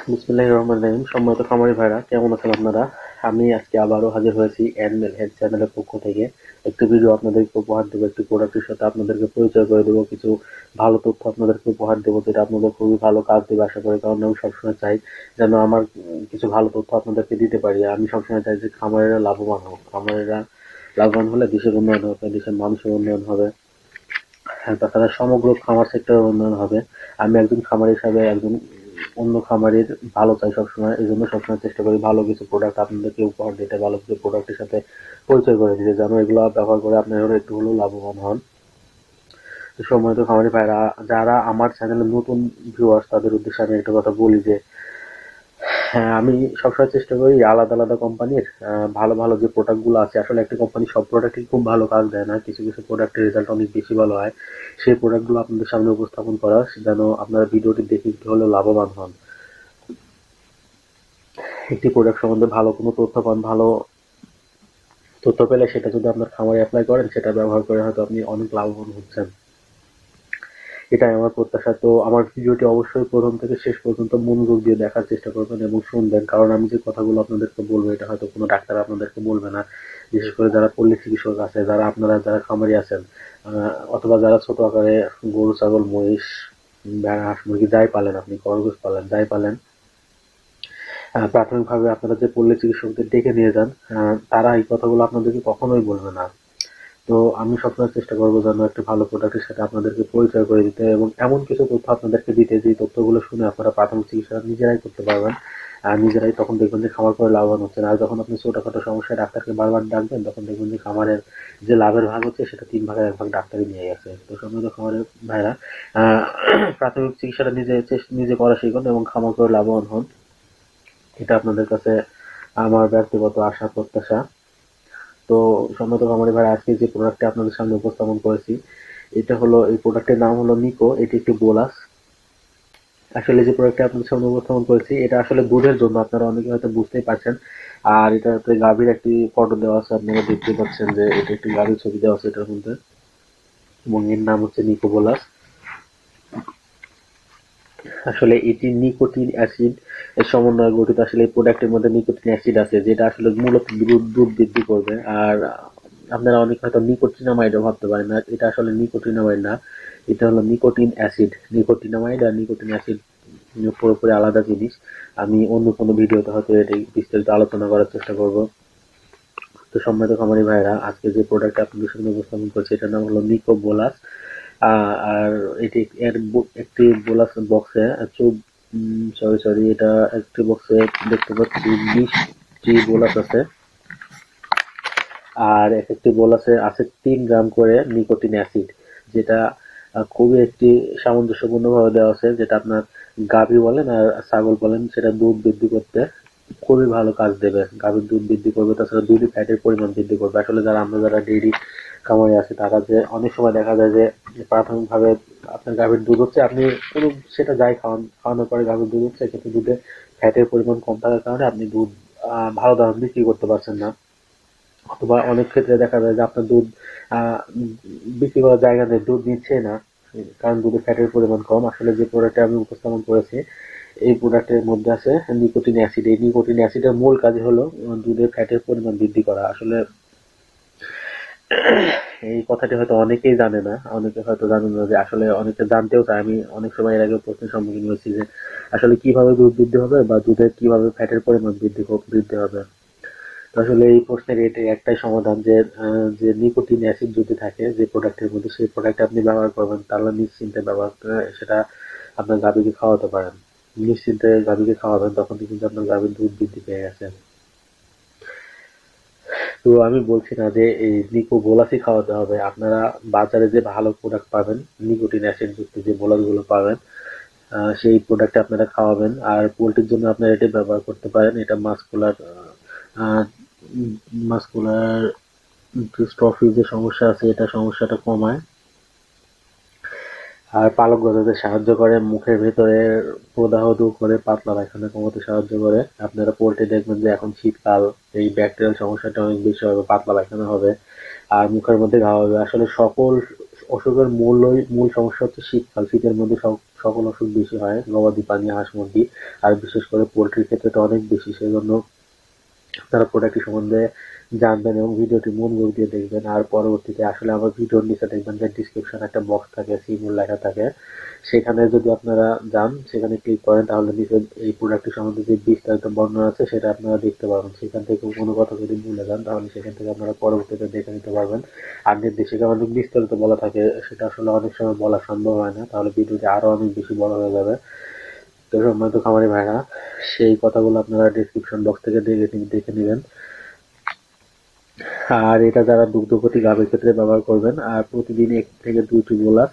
বিসমিল্লাহির রহমানির রহিম। সম্মানিত খামারি ভাইরা, কেমন আছেন আপনারা? আমি আজকে আবারও হাজির হয়েছি অ্যানিমেল হেলথ চ্যানেলের পক্ষ থেকে। একটি ভিডিও আপনাদেরকে উপহার দেবো, একটি প্রোডাক্টের সাথে আপনাদেরকে পরিচয় করে দেবো, কিছু ভালো তথ্য আপনাদেরকে উপহার দেবো যেটা আপনাদের খুবই ভালো কাজ দেবে আশা করি। কারণ আমি সবসময় চাই যেন আমার কিছু ভালো তথ্য আপনাদেরকে দিতে পারি। আমি সবসময় চাই যে খামারিরা লাভবান হোক। খামারিরা লাভবান হলে দেশের উন্নয়ন হবে, দেশের মানুষের উন্নয়ন হবে। হ্যাঁ, তাছাড়া সমগ্র খামার সেক্টরের উন্নয়ন হবে। আমি একজন খামারি হিসাবে একজন অন্য খামারির ভালো চাই সবসময়। এই জন্য সবসময় চেষ্টা করি ভালো কিছু প্রোডাক্ট আপনাদেরকে উপহার দিতে, ভালো কিছু প্রোডাক্টের সাথে পরিচয় করে দিতে, যেন এগুলো ব্যবহার করে আপনারা একটু হলেও লাভবান হন। তো সম্মানিত খামারি ভাইরা, যারা আমার চ্যানেলে নতুন ভিউয়ার্স, তাদের উদ্দেশ্যে আমি একটা কথা বলি যে হ্যাঁ, আমি সবসময় চেষ্টা করি আলাদা আলাদা কোম্পানির ভালো ভালো যে প্রোডাক্ট গুলো আছে। আসলে একটা কোম্পানি সব প্রোডাক্টই খুব ভালো কাজ দেয় না, কিছু কিছু প্রোডাক্টের রেজাল্ট অনেক বেশি ভালো হয়। সেই প্রোডাক্ট গুলো আপনাদের সামনে উপস্থাপন করা, যেন আপনারা ভিডিওটি দেখে একটু হলেও লাভবান হন। একটি প্রোডাক্ট সম্বন্ধে ভালো কোনো তথ্য পান, ভালো তথ্য পেলে সেটা যদি আপনার খামারে অ্যাপ্লাই করেন, সেটা ব্যবহার করে হয়তো আপনি অনেক লাভবান হচ্ছেন। এটাই আমার প্রত্যাশা। তো আমার ভিডিওটি অবশ্যই প্রথম থেকে শেষ পর্যন্ত মনোযোগ দিয়ে দেখার চেষ্টা করবেন এবং শুনবেন, কারণ আমি যে কথাগুলো আপনাদেরকে বলবো এটা হয়তো কোনো ডাক্তার আপনাদেরকে বলবে না। বিশেষ করে যারা পল্লী চিকিৎসক আছে, যারা আপনারা যারা খামারি আছেন, অথবা যারা ছোট আকারে গরু ছাগল মহিষ ভেড়া হাঁস মুরগি যাই পালেন, আপনি খরগোশ পালেন যাই পালেন, প্রাথমিকভাবে আপনারা যে পল্লী চিকিৎসকদের ডেকে নিয়ে যান, তারা এই কথাগুলো আপনাদেরকে কখনোই বলবে না। তো আমি সবসময় চেষ্টা করবো যেন একটা ভালো প্রোডাক্টের সাথে আপনাদেরকে পরিচয় করে দিতে এবং এমন কিছু তথ্য আপনাদেরকে দিতে যে তথ্যগুলো শুনে আপনারা প্রাথমিক চিকিৎসা নিজেরাই করতে পারবেন। আর নিজেরাই তখন দেখবেন যে খামার করে লাভবান হচ্ছেন। আর যখন আপনি ছোটখাটো সমস্যায় ডাক্তারকে বারবার ডাকবেন, তখন দেখবেন যে খামারের যে লাভের ভাগ হচ্ছে সেটা 3 ভাগের 1 ভাগ ডাক্তারই নিয়ে গেছে। তো সম্মানিত খামারের ভাইরা, আহ প্রাথমিক চিকিৎসাটা নিজে নিজে করা শিখুন এবং খামার করে লাভবান হন। এটা আপনাদের কাছে আমার ব্যক্তিগত আশা প্রত্যাশা। তো সম্মত খামারি ভাই, আজকে যে প্রোডাক্টটা আপনাদের সামনে উপস্থাপন করেছি, এটা হলো, এই প্রোডাক্টের নাম হলো নিকো। এটি একটি বোলাস। আসলে যে প্রোডাক্টটা আপনাদের সামনে উপস্থাপন করেছি এটা আসলে দুধের জন্য, আপনারা অনেকে হয়তো বুঝতেই পারছেন। আর এটাতে গাভীর একটি ফটো দেওয়া আছে, আপনারা দেখতে পাচ্ছেন যে এটা একটি গাভীর ছবি দেওয়া আছে এটার মধ্যে, এবং এর নাম হচ্ছে নিকো বোলাস। আসলে এটি নিকোটিন অ্যাসিড এর সমন্বয়ে গঠিত। আসলে এই প্রোডাক্টের মধ্যে নিকোটিন অ্যাসিড আছে, যেটা আসলে মূলত দুধ বৃদ্ধি করবে। আর আপনারা অনেক হয়তো নিকোটিনামাইডও ভাবতে পারেন না, এটা আসলে নিকোটিনামাইড না, এটা হলো নিকোটিন অ্যাসিড। নিকোটিনামাইড আর নিকোটিন অ্যাসিড পুরোপুরি আলাদা জিনিস। আমি অন্য কোনো ভিডিওতে হয়তো এটি বিস্তারিত আলোচনা করার চেষ্টা করব। তো সম্মানিত খামারি ভাইরা, আজকে যে প্রোডাক্ট আপনাদের সামনে উপস্থাপন করছি এটার নাম হলো নিকো বোলাস। আর এটি একটি বোলাস বক্সে সরি সরি এটা একটি বক্সে দেখতে পাচ্ছি 20টি বোলাস আছে। আর এক একটি বোলাসে আছে 3 গ্রাম করে নিকোটিন অ্যাসিড, যেটা খুবই একটি সামঞ্জস্যপূর্ণ ভাবে দেওয়া আছে, যেটা আপনার গাভী বলেন আর ছাগল বলেন, সেটা দুধ বৃদ্ধি করতে খুবই ভালো কাজ দেবে। গাভীর দুধ বৃদ্ধি করবে, তাছাড়া দুধে ফ্যাটের পরিমাণ বৃদ্ধি করবে। আসলে যারা ডেইরি খামারে আছে, তারা যে অনেক সময় দেখা যায় যে প্রাথমিকভাবে আপনার গাভীর দুধ হচ্ছে, আপনি পুরো সেটা যাই খাওয়ানোর পরে গাভীর দুধ হচ্ছে, কিন্তু দুধে ফ্যাটের পরিমাণ কম থাকার কারণে আপনি দুধ ভালো দামে বিক্রি করতে পারছেন না। অথবা অনেক ক্ষেত্রে দেখা যায় যে আপনার দুধ আহ বিক্রি করার জায়গা নেই, দুধ নিচ্ছে না, কারণ দুধে ফ্যাটের পরিমাণ কম। আসলে যে প্রোডাক্টটা আমি উপস্থাপন করেছি, এই প্রোডাক্টের মধ্যে আছে নিকোটিন অ্যাসিড। এই নিকোটিন অ্যাসিডের মূল কাজ হলো দুধের ফ্যাটের পরিমাণ বৃদ্ধি করা। আসলে এই কথাটি হয়তো অনেকেই জানে না, অনেকে হয়তো জানে না যে আসলে অনেকে জানতেও চায়। আমি অনেক সময় এর আগে প্রশ্নের সম্মুখীন হয়েছি যে আসলে কিভাবে দুধ বৃদ্ধি হবে বা দুধে কিভাবে ফ্যাটের পরিমাণ বৃদ্ধি হবে। তো আসলে এই প্রশ্নের এটাই একটাই সমাধান যে যে নিকোটিন অ্যাসিড যদি থাকে যে প্রোডাক্টের মধ্যে, সেই প্রোডাক্ট আপনি ব্যবহার করবেন, তাহলে নিশ্চিন্তে ব্যবহার করে সেটা আপনার গাভীকে খাওয়াতে পারেন। নিশ্চিন্তে গাভীকে খাওয়াবেন, তখন কিন্তু আপনার গাভীর দুধ বৃদ্ধি পেয়ে গেছে। তো আমি বলছি না যে এই নিকো বোলাসই খাওয়াতে হবে। আপনারা বাজারে যে ভালো প্রোডাক্ট পাবেন, নিকোটিন অ্যাসিড যুক্ত যে বোলাস গুলো পাবেন, সেই প্রোডাক্ট আপনারা খাওয়াবেন। আর পোল্ট্রির জন্য আপনারা এটি ব্যবহার করতে পারেন। এটা মাস্কুলার ডিস্ট্রফি যে সমস্যা আছে, এটা সমস্যাটা কমায়। আর পালক গজাতে সাহায্য করে, মুখের ভেতরে প্রদাহ দূর করে, পাতলা পায়খানা কমাতে সাহায্য করে। আপনারা পোল্ট্রি দেখবেন যে এখন শীতকাল, এই ব্যাকটেরিয়াল সমস্যাটা অনেক বেশি হবে, পাতলা পায়খানা হবে আর মুখের মধ্যে ঘা হবে। আসলে সকল অসুখের মূল সমস্যা হচ্ছে শীতকাল। শীতের মধ্যে সকল অসুখ বেশি হয়, গবাদি পানি, হাঁস মুরগি, আর বিশেষ করে পোল্ট্রির ক্ষেত্রে তো অনেক বেশি। সেজন্য আপনারা প্রোডাক্টটি সম্বন্ধে জানবেন এবং ভিডিওটি মনোযোগ দিয়ে দেখবেন। আর পরবর্তীতে আসলে আমার ভিডিওর নিচে দেখবেন যে ডিসক্রিপশন একটা বক্স থাকে, সিমুল লেখা থাকে, সেখানে যদি আপনারা যান, সেখানে ক্লিক করেন, তাহলে নিচে এই প্রোডাক্টটি সম্বন্ধে যে বিস্তারিত বর্ণনা আছে সেটা আপনারা দেখতে পারবেন। সেখান থেকে কোনো কথা যদি ভুলে যান, তাহলে সেখান থেকে আপনারা পরবর্তীতে দেখে নিতে পারবেন। আর নির্দেশিকা অনেক বিস্তারিত বলা থাকে, সেটা আসলে অনেক সময় বলা সম্ভব হয় না, তাহলে ভিডিওটি আরো অনেক বেশি বড় হয়ে যাবে। তো সম্মানিত খামারি ভাইরা, সেই কথাগুলো আপনারা ডিসক্রিপশন বক্স থেকে দেখে নেবেন। আর এটা যারা দুগ্ধবতী গাভীর ক্ষেত্রে ব্যবহার করবেন, আর প্রতিদিন 1 থেকে 2টি বোলাস,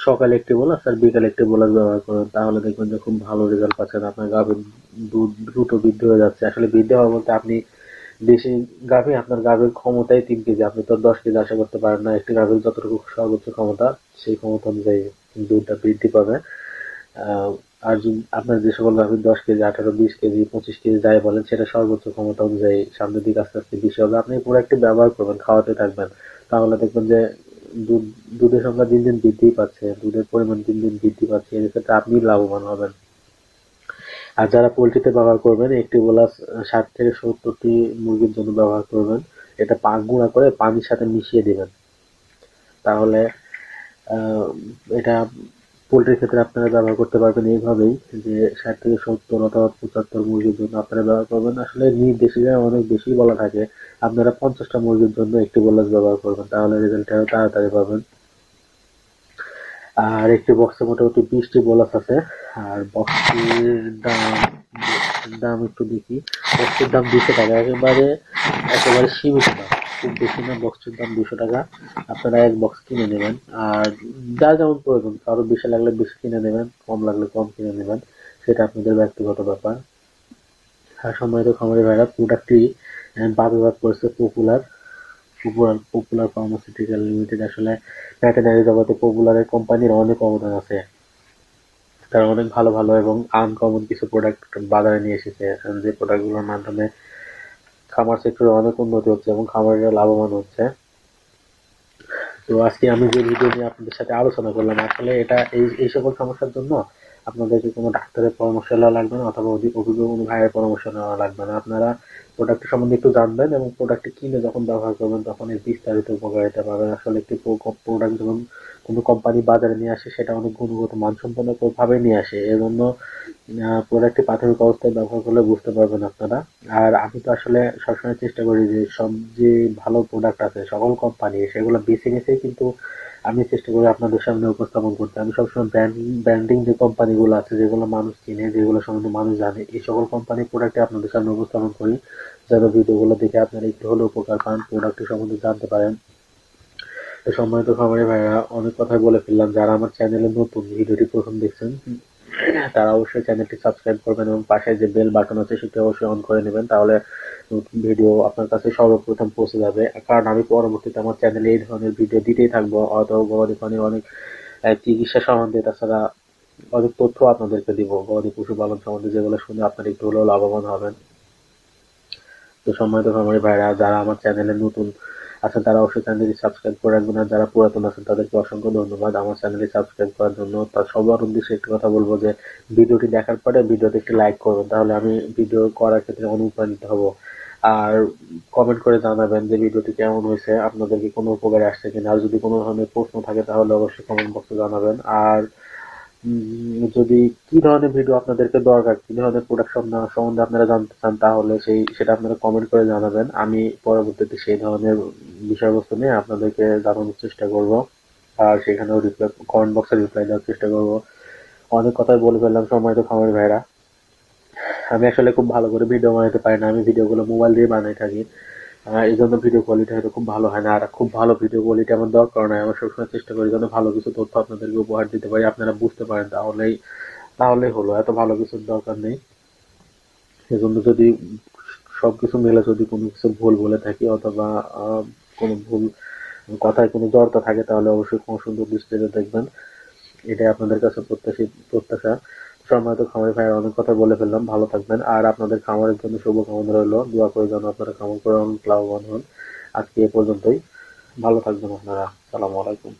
সকালে একটি বোলাস আর বিকালে একটি বোলাস ব্যবহার করবেন, তাহলে দেখবেন যে খুব ভালো রেজাল্ট পাচ্ছেন। আপনার গাভীর দুধ দ্রুত বৃদ্ধি হয়ে যাচ্ছে। আসলে বৃদ্ধি হওয়া বলতে আপনি দেশি গাভী, আপনার গাভীর ক্ষমতাই 3 কেজি, আপনি তো 10 কেজি আশা করতে পারেন না। একটি গাভীর যতটুকু সর্বোচ্চ ক্ষমতা, সেই ক্ষমতা অনুযায়ী দুধটা বৃদ্ধি পাবে। আর আপনার যে সকল গাভীর 10 কেজি, 18, 20 কেজি, 25 কেজি যাই বলেন, সেটা সর্বোচ্চ ক্ষমতা অনুযায়ী সামনের দিকে আস্তে আস্তে বেশি হবে। আপনি পুরো একটি ব্যবহার করবেন, খাওয়াতে থাকবেন, তাহলে দেখবেন যে দুধের সংখ্যা দিন দিন বৃদ্ধি পাচ্ছে, দুধের পরিমাণ দিন দিন বৃদ্ধি পাচ্ছে। এর ক্ষেত্রে আপনি লাভবান হবেন। আর যারা পোল্ট্রিতে ব্যবহার করবেন, একটি বোলাস 60 থেকে 70টি মুরগির জন্য ব্যবহার করবেন। এটা গুঁড়া করে পানির সাথে মিশিয়ে দিবেন, তাহলে এটা পোল্ট্রির ক্ষেত্রে আপনারা ব্যবহার করতে পারবেন এইভাবেই, যে 60 থেকে 70 অথবা 75 মুরগির জন্য আপনারা ব্যবহার করবেন। আসলে নির্দেশিকায় অনেক বেশি বলা থাকে, আপনারা 50টা মুরগির জন্য একটি বোলাস ব্যবহার করবেন, তাহলে রেজাল্ট আরো তাড়াতাড়ি পাবেন। আর একটি বক্সে মোটামুটি 20টি বোলাস আছে। আর বক্সটির দাম একটু দেখি। বক্সটির দাম 200 টাকা, একেবারে সীমিত দাম, খুব বেশি না। বক্সটির দাম 200 টাকা। আপনারা এক বক্স কিনে নেবেন, আর যা যেমন প্রয়োজন, কারো বেশি লাগলে বেশি কিনে নেবেন, কম লাগলে কম কিনে নেবেন, সেটা আপনাদের ব্যক্তিগত ব্যাপার। আর সম্মানিত খামারি ভাইরা, প্রোডাক্টটি বাজারজাত করেছে পপুলার ফার্মাসিউটিক্যাল লিমিটেড। আসলে ভেটেরিনারি জগতে পপুলারের কোম্পানির অনেক অবদান আছে। তারা অনেক ভালো ভালো এবং আনকমন কিছু প্রোডাক্ট বাজারে নিয়ে এসেছে, যে প্রোডাক্টগুলোর মাধ্যমে খামার সেক্টরে অনেক উন্নতি হচ্ছে এবং খামারিরা লাভবান হচ্ছে। তো আজকে আমি যে ভিডিও নিয়ে আপনাদের সাথে আলোচনা করলাম, আসলে এটা এই সকল সমস্যার জন্য আপনাদেরকে কোনো ডাক্তারের পরামর্শ নেওয়া লাগবে না, অথবা অভিজ্ঞ কোনো ভাইয়ের পরামর্শ নেওয়া লাগবে না। আপনারা প্রোডাক্ট সম্বন্ধে একটু জানবেন এবং প্রোডাক্টটি কিনে যখন ব্যবহার করবেন, তখন এর বিস্তারিত উপকারিতা পাবেন। আসলে একটি প্রোডাক্ট যখন কোনো কোম্পানি বাজারে নিয়ে আসে, সেটা অনেক গুণগত মানসম্পন্ন ভাবে নিয়ে আসে। এজন্য প্রোডাক্টটি প্রাথমিক অবস্থায় ব্যবহার করলে বুঝতে পারবেন আপনারা। আর আমি তো আসলে সবসময় চেষ্টা করি যে সব যে ভালো প্রোডাক্ট আছে সকল কোম্পানি, সেগুলো বেছে বেছে কিন্তু আমি চেষ্টা করি আপনাদের সামনে উপস্থাপন করতে। আমি সবসময় ব্র্যান্ডিং যে কোম্পানিগুলো আছে, যেগুলো মানুষ চিনে, যেগুলো সম্বন্ধে মানুষ জানে, এই সকল কোম্পানির প্রোডাক্টই আপনাদের সামনে উপস্থাপন করি, যাতে ভিডিওগুলো দেখে আপনারা একটু হলেও উপকার পান, প্রোডাক্টটি সম্বন্ধে জানতে পারেন। তো সম্মানিত খামারি ভাইরা, অনেক কথাই বলে ফেললাম। যারা আমার চ্যানেলে নতুন, ভিডিওটি প্রথম দেখছেন, তারা অবশ্যই চ্যানেলটি সাবস্ক্রাইব করবেন এবং পাশে যে বেল বাটন আছে সেটি অবশ্যই অন করে নেবেন, তাহলে নতুন ভিডিও আপনার কাছে সর্বপ্রথম পৌঁছে যাবে। কারণ আমি পরবর্তীতে আমার চ্যানেলে এই ধরনের ভিডিও দিতেই থাকবো, অথবা গবাদি পানির অনেক চিকিৎসা সম্বন্ধে, তাছাড়া অনেক তথ্য আপনাদেরকে দিব গবাদি পশুপালন সম্বন্ধে, যেগুলো শুনে আপনারা একটু হলেও লাভবান হবেন। তো সম্মানিত খামারি ভাইরা, যারা আমার চ্যানেলে নতুন আছেন তারা অবশ্যই চ্যানেলটি সাবস্ক্রাইব করে রাখবেন, আর যারা পুরাতন আছেন তাদেরকে অসংখ্য ধন্যবাদ আমার চ্যানেলটি সাবস্ক্রাইব করার জন্য। তার সবার উদ্দেশ্যে একটি কথা বলবো যে ভিডিওটি দেখার পরে ভিডিওতে একটি লাইক করবেন, তাহলে আমি ভিডিও করার ক্ষেত্রে অনুপ্রাণিত হব। আর কমেন্ট করে জানাবেন যে ভিডিওটি কেমন হয়েছে, আপনাদের কি কোনো উপকারে আসছে কিনা। আর যদি কোনো ধরনের প্রশ্ন থাকে তাহলে অবশ্যই কমেন্ট বক্সে জানাবেন। আর যদি কি ধরনের ভিডিও আপনাদেরকে দরকার, কি ধরনের প্রোডাকশন সম্বন্ধে আপনারা জানতে চান, তাহলে সেটা আপনারা কমেন্ট করে জানাবেন। আমি পরবর্তীতে সেই ধরনের বিষয়বস্তু নিয়ে আপনাদেরকে জানানোর চেষ্টা করব, আর সেখানেও কমেন্ট বক্সে রিপ্লাই দেওয়ার চেষ্টা করব। অনেক কথাই বলে ফেললাম সম্মানিত খামারি ভাইরা। আমি আসলে খুব ভালো করে ভিডিও বানাতে পারি না, আমি ভিডিওগুলো মোবাইল দিয়ে বানাই থাকি, এই জন্য ভিডিও কোয়ালিটি হয়তো খুব ভালো হয় না। আর খুব ভালো ভিডিও কোয়ালিটি আমার দরকার নয়, আমার সবসময় চেষ্টা করি যেন ভালো কিছু তথ্য আপনাদেরকে উপহার দিতে পারি, আপনারা বুঝতে পারেন, তাহলেই হলো, এত ভালো কিছুর দরকার নেই। এজন্য যদি সবকিছু মিলে যদি কোনো কিছু ভুল বলে থাকি, অথবা কোনো ভুল কথায় কোনো জড়তা থাকে, তাহলে অবশ্যই কোনো সুন্দর দৃষ্টিতে দেখবেন, এটাই আপনাদের কাছে প্রত্যাশা। সম্মানিত খামারি ভাইয়ের, অনেক কথা বলে ফেললাম, ভালো থাকবেন। আর আপনাদের খামারের জন্য শুভকামনা রইলো, দোয়া করে যেন আপনারা খামার করে অনেক লাভবান হন। আজকে এ পর্যন্তই, ভালো থাকবেন আপনারা। আসসালামু আলাইকুম।